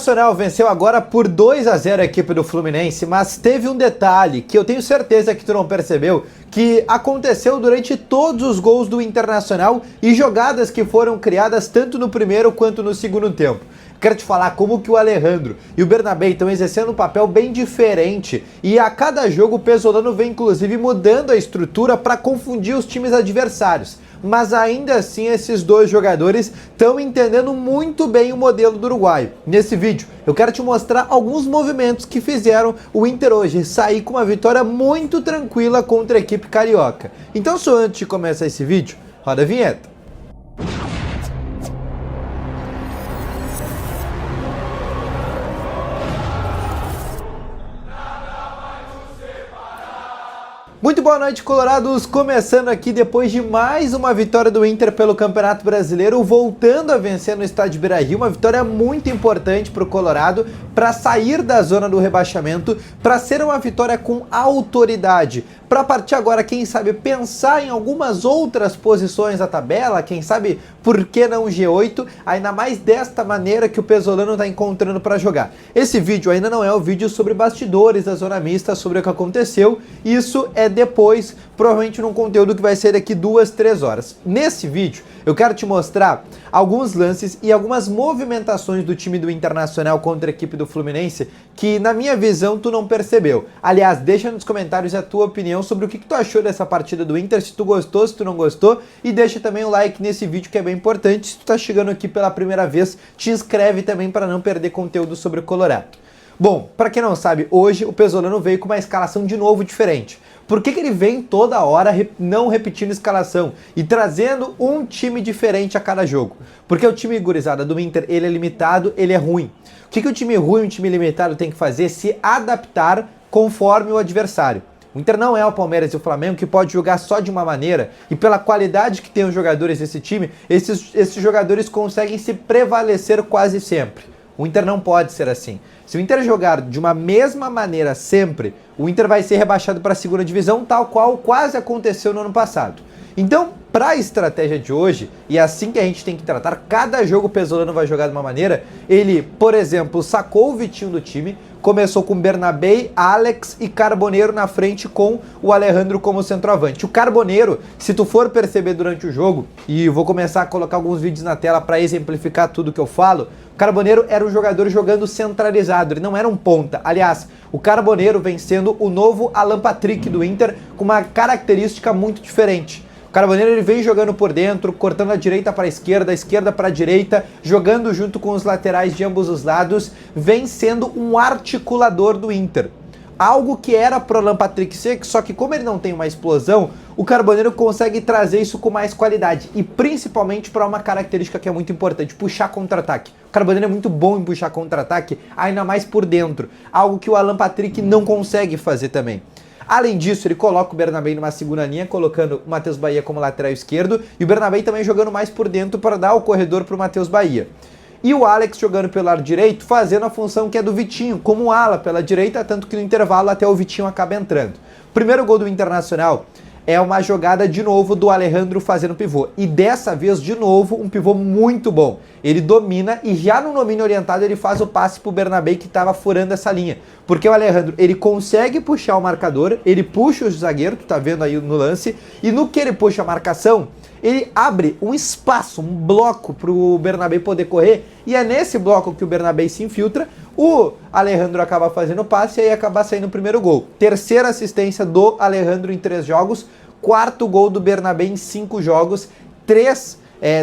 O Nacional venceu agora por 2-0 a equipe do Fluminense, mas teve um detalhe que eu tenho certeza que tu não percebeu, que aconteceu durante todos os gols do Internacional e jogadas que foram criadas tanto no primeiro quanto no segundo tempo. Quero te falar como que o Alejandro e o Bernabé estão exercendo um papel bem diferente e a cada jogo o Pesolano vem inclusive mudando a estrutura para confundir os times adversários. Mas ainda assim esses dois jogadores estão entendendo muito bem o modelo do uruguaio. Nesse vídeo eu quero te mostrar alguns movimentos que fizeram o Inter hoje sair com uma vitória muito tranquila contra a equipe carioca. Então só antes de começar esse vídeo, roda a vinheta. Muito boa noite, colorados, começando aqui depois de mais uma vitória do Inter pelo Campeonato Brasileiro, voltando a vencer no estádio Beira-Rio, uma vitória muito importante para o Colorado, para sair da zona do rebaixamento, para ser uma vitória com autoridade, para partir agora, quem sabe, pensar em algumas outras posições da tabela, quem sabe, por que não G8, ainda mais desta maneira que o Pesolano está encontrando para jogar. Esse vídeo ainda não é o vídeo sobre bastidores da zona mista, sobre o que aconteceu, isso é depois, provavelmente num conteúdo que vai ser daqui 2-3 horas. Nesse vídeo, eu quero te mostrar alguns lances e algumas movimentações do time do Internacional contra a equipe do Fluminense que, na minha visão, tu não percebeu. Aliás, deixa nos comentários a tua opinião sobre o que tu achou dessa partida do Inter, se tu gostou, se tu não gostou, e deixa também o like nesse vídeo que é bem importante. Se tu tá chegando aqui pela primeira vez, te inscreve também para não perder conteúdo sobre o Colorado. Bom, para quem não sabe, hoje o Pesolano veio com uma escalação de novo diferente. Por que ele vem toda hora não repetindo escalação e trazendo um time diferente a cada jogo? Porque o time gurizada do Inter, ele é limitado, ele é ruim. O que o time ruim e o time limitado tem que fazer? Se adaptar conforme o adversário. O Inter não é o Palmeiras e o Flamengo que pode jogar só de uma maneira e pela qualidade que tem os jogadores desse time, esses jogadores conseguem se prevalecer quase sempre. O Inter não pode ser assim. Se o Inter jogar de uma mesma maneira sempre, o Inter vai ser rebaixado para a segunda divisão, tal qual quase aconteceu no ano passado. Então, para a estratégia de hoje, e é assim que a gente tem que tratar, cada jogo o Pesolano vai jogar de uma maneira. Ele, por exemplo, sacou o Vitinho do time, começou com Bernabé, Alex e Carboneiro na frente com o Alejandro como centroavante. O Carboneiro, se tu for perceber durante o jogo, e vou começar a colocar alguns vídeos na tela para exemplificar tudo que eu falo, o Carboneiro era um jogador jogando centralizado, ele não era um ponta. Aliás, o Carboneiro vem sendo o novo Alan Patrick do Inter, com uma característica muito diferente. O Carboneiro ele vem jogando por dentro, cortando a direita para a esquerda para a direita, jogando junto com os laterais de ambos os lados, vem sendo um articulador do Inter. Algo que era pro Alan Patrick ser, só que como ele não tem uma explosão, o Carboneiro consegue trazer isso com mais qualidade e principalmente para uma característica que é muito importante, puxar contra-ataque. O Carboneiro é muito bom em puxar contra-ataque, ainda mais por dentro, algo que o Alan Patrick não consegue fazer também. Além disso, ele coloca o Bernabé numa segunda linha, colocando o Matheus Bahia como lateral esquerdo e o Bernabé também jogando mais por dentro para dar o corredor para o Matheus Bahia. E o Alex jogando pelo lado direito, fazendo a função que é do Vitinho, como ala pela direita, tanto que no intervalo até o Vitinho acaba entrando. O primeiro gol do Internacional é uma jogada de novo do Alejandro fazendo pivô. E dessa vez, de novo, um pivô muito bom. Ele domina e já no domínio orientado ele faz o passe pro Bernabé que estava furando essa linha. Porque o Alejandro, ele consegue puxar o marcador, ele puxa o zagueiro, tu tá vendo aí no lance, e no que ele puxa a marcação, ele abre um espaço, um bloco pro Bernabé poder correr, e é nesse bloco que o Bernabé se infiltra, o Alejandro acaba fazendo o passe e aí acaba saindo o primeiro gol. Terceira assistência do Alejandro em 3 jogos, quarto gol do Bernabé em 5 jogos, 3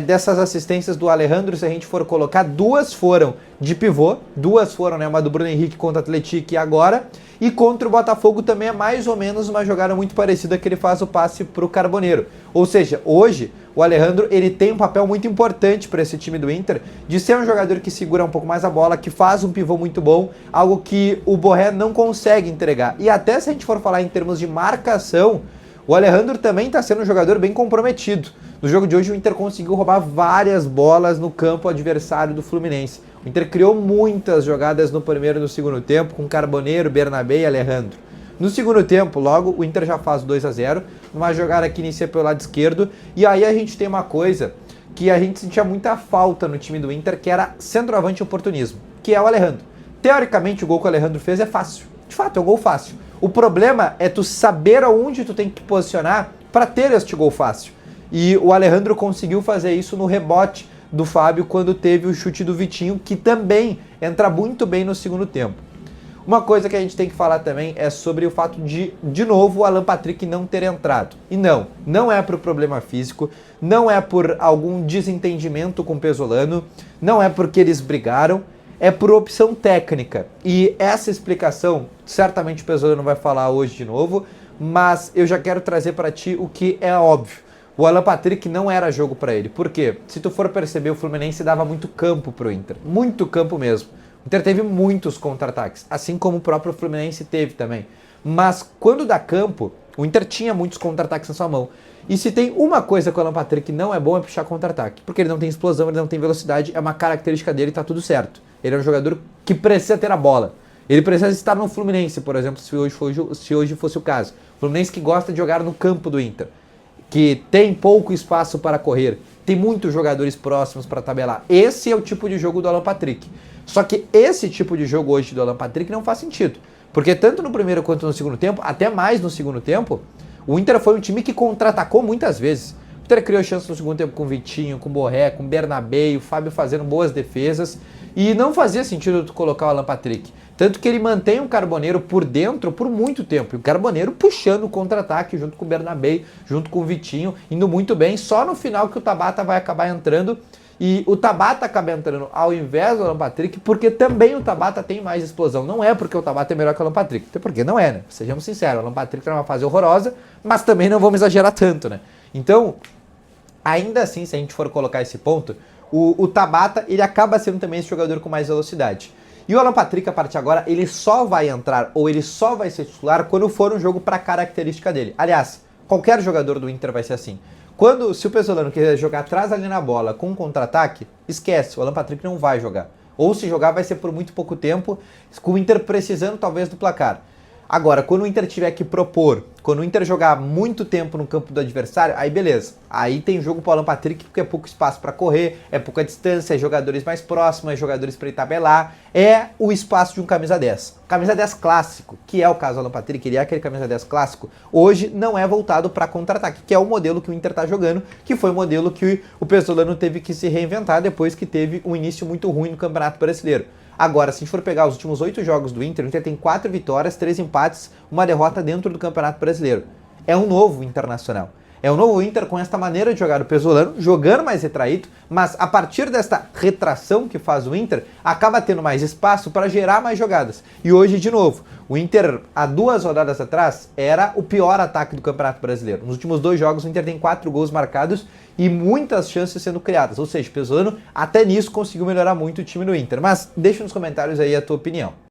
dessas assistências do Alejandro, se a gente for colocar, 2 foram de pivô, 2 foram, né, uma do Bruno Henrique contra o Atlético e agora, e contra o Botafogo também é mais ou menos uma jogada muito parecida que ele faz o passe para o Carboneiro. Ou seja, hoje o Alejandro ele tem um papel muito importante para esse time do Inter, de ser um jogador que segura um pouco mais a bola, que faz um pivô muito bom, algo que o Borré não consegue entregar. E até se a gente for falar em termos de marcação, o Alejandro também está sendo um jogador bem comprometido. No jogo de hoje o Inter conseguiu roubar várias bolas no campo adversário do Fluminense. O Inter criou muitas jogadas no primeiro e no segundo tempo, com Carboneiro, Bernabé e Alejandro. No segundo tempo, logo, o Inter já faz 2-0, numa jogada que inicia pelo lado esquerdo, e aí a gente tem uma coisa que a gente sentia muita falta no time do Inter, que era centroavante e oportunismo. que é o Alejandro. Teoricamente, o gol que o Alejandro fez é fácil. De fato, é um gol fácil. O problema é tu saber aonde tu tem que posicionar para ter este gol fácil. E o Alejandro conseguiu fazer isso no rebote do Fábio quando teve o chute do Vitinho, que também entra muito bem no segundo tempo. Uma coisa que a gente tem que falar também é sobre o fato de novo, o Alan Patrick não ter entrado. E não é por problema físico, não é por algum desentendimento com o Pesolano, não é porque eles brigaram, é por opção técnica. E essa explicação, certamente o Pesolano vai falar hoje de novo, mas eu já quero trazer para ti o que é óbvio. O Alan Patrick não era jogo para ele. Por quê? Se tu for perceber, o Fluminense dava muito campo pro Inter. Muito campo mesmo. O Inter teve muitos contra-ataques, assim como o próprio Fluminense teve também. Mas quando dá campo, o Inter tinha muitos contra-ataques na sua mão. E se tem uma coisa que o Alan Patrick não é bom é puxar contra-ataque. Porque ele não tem explosão, ele não tem velocidade, é uma característica dele e tá tudo certo. Ele é um jogador que precisa ter a bola. Ele precisa estar no Fluminense, por exemplo, se hoje fosse o caso. O Fluminense que gosta de jogar no campo do Inter, que tem pouco espaço para correr, tem muitos jogadores próximos para tabelar. Esse é o tipo de jogo do Alan Patrick. Só que esse tipo de jogo hoje do Alan Patrick não faz sentido. Porque tanto no primeiro quanto no segundo tempo, até mais no segundo tempo, o Inter foi um time que contra-atacou muitas vezes. O Inter criou chance no segundo tempo com o Vitinho, com o Borré, com o Bernabé, o Fábio fazendo boas defesas. E não fazia sentido tu colocar o Alan Patrick. Tanto que ele mantém o Carboneiro por dentro por muito tempo. E o Carboneiro puxando o contra-ataque junto com o Bernabé, junto com o Vitinho, indo muito bem. Só no final que o Tabata vai acabar entrando. E o Tabata acaba entrando ao invés do Alan Patrick, porque também o Tabata tem mais explosão. Não é porque o Tabata é melhor que o Alan Patrick. Até porque não é, né? Sejamos sinceros, o Alan Patrick tá numa fase horrorosa, mas também não vamos exagerar tanto, né? Então, ainda assim, se a gente for colocar esse ponto, o Tabata, ele acaba sendo também esse jogador com mais velocidade. E o Alan Patrick, a partir de agora, ele só vai entrar, ou ele só vai ser titular quando for um jogo para característica dele. Aliás, qualquer jogador do Inter vai ser assim. Se o Pesolano quiser jogar atrás ali na bola com um contra-ataque, esquece, o Alan Patrick não vai jogar. Ou se jogar vai ser por muito pouco tempo, com o Inter precisando talvez do placar. Agora, quando o Inter tiver que propor, quando o Inter jogar muito tempo no campo do adversário, aí beleza. Aí tem jogo pro Alan Patrick, porque é pouco espaço para correr, é pouca distância, é jogadores mais próximos, é jogadores para tabelar. É o espaço de um camisa 10. Camisa 10 clássico, que é o caso do Alan Patrick, ele é aquele camisa 10 clássico, hoje não é voltado para contra-ataque, que é o modelo que o Inter tá jogando, que foi o modelo que o Pesolano teve que se reinventar depois que teve um início muito ruim no Campeonato Brasileiro. Agora, se a gente for pegar os últimos 8 jogos do Inter, o Inter tem 4 vitórias, 3 empates, uma derrota dentro do Campeonato Brasileiro. É um novo Internacional. É um novo Inter com esta maneira de jogar o Pesolano, jogando mais retraído, mas a partir desta retração que faz o Inter, acaba tendo mais espaço para gerar mais jogadas. E hoje, de novo, o Inter, há 2 rodadas atrás, era o pior ataque do Campeonato Brasileiro. Nos últimos 2 jogos, o Inter tem 4 gols marcados e muitas chances sendo criadas. Ou seja, o Pesolano até nisso conseguiu melhorar muito o time do Inter. Mas deixa nos comentários aí a tua opinião.